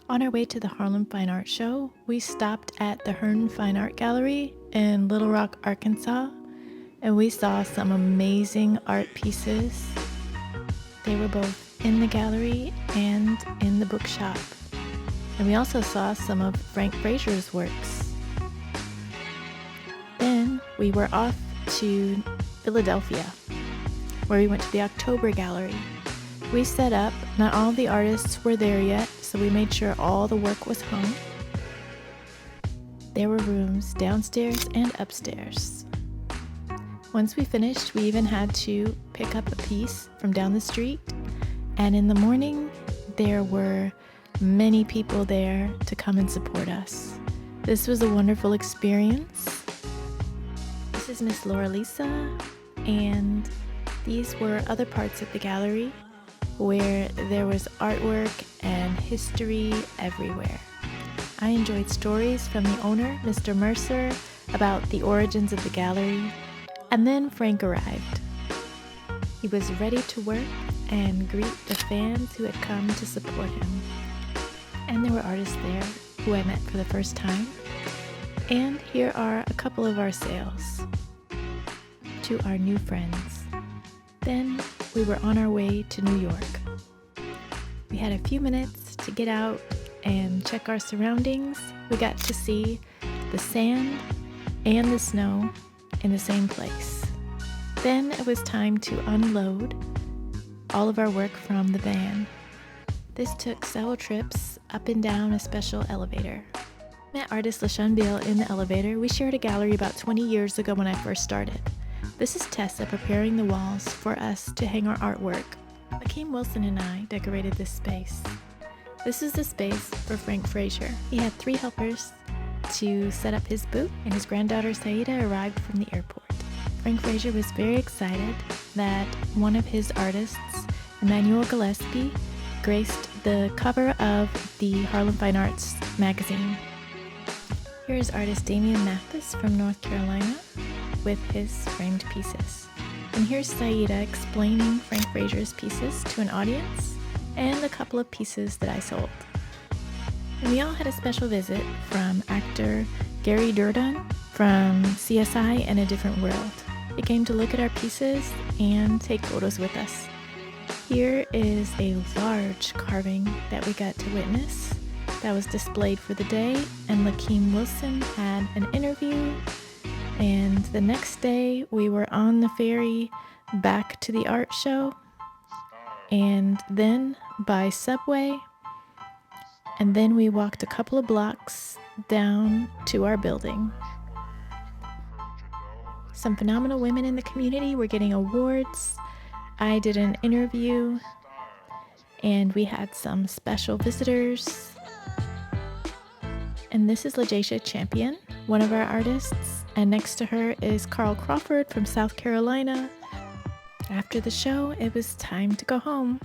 On our way to the Harlem Fine Art Show, we stopped at the Harlem Fine Art Gallery in Little Rock, Arkansas, and we saw some amazing art pieces. They were both in the gallery and in the bookshop. And we also saw some of Frank Frazier's works. Then we were off to Philadelphia, where we went to the October Gallery. We set up, not all the artists were there yet, so we made sure all the work was hung. There were rooms downstairs and upstairs. Once we finished, we even had to pick up a piece from down the street, and in the morning, there were many people there to come and support us. This was a wonderful experience. This is Miss Laura Lisa, and these were other parts of the gallery where there was artwork and history everywhere. I enjoyed stories from the owner, Mr. Mercer, about the origins of the gallery, and then Frank arrived. He was ready to work and greet the fans who had come to support him. And there were artists there who I met for the first time. And here are a couple of our sales to our new friends. Then we were on our way to New York. We had a few minutes to get out and check our surroundings. We got to see the sand and the snow in the same place. Then it was time to unload all of our work from the van. This took several trips up and down a special elevator. I met artist LaShawn Beale in the elevator. We shared a gallery about 20 years ago when I first started. This is Tessa preparing the walls for us to hang our artwork. Akeem Wilson and I decorated this space. This is the space for Frank Frazier. He had 3 helpers to set up his booth, and his granddaughter Saida arrived from the airport. Frank Frazier was very excited that one of his artists, Emmanuel Gillespie, graced the cover of the Harlem Fine Arts magazine. Here is artist Damian Mathis from North Carolina with his framed pieces. And here's Saida explaining Frank Frazier's pieces to an audience and a couple of pieces that I sold. And we all had a special visit from actor Gary Durden from CSI and A Different World. He came to look at our pieces and take photos with us. Here is a large carving that we got to witness that was displayed for the day, and Lakeem Wilson had an interview. And the next day we were on the ferry back to the art show, and then by subway, and then we walked a couple of blocks down to our building. Some phenomenal women in the community were getting awards. I did an interview, and we had some special visitors. And this is LaJacia Champion, one of our artists, and next to her is Carl Crawford from South Carolina. After the show, it was time to go home.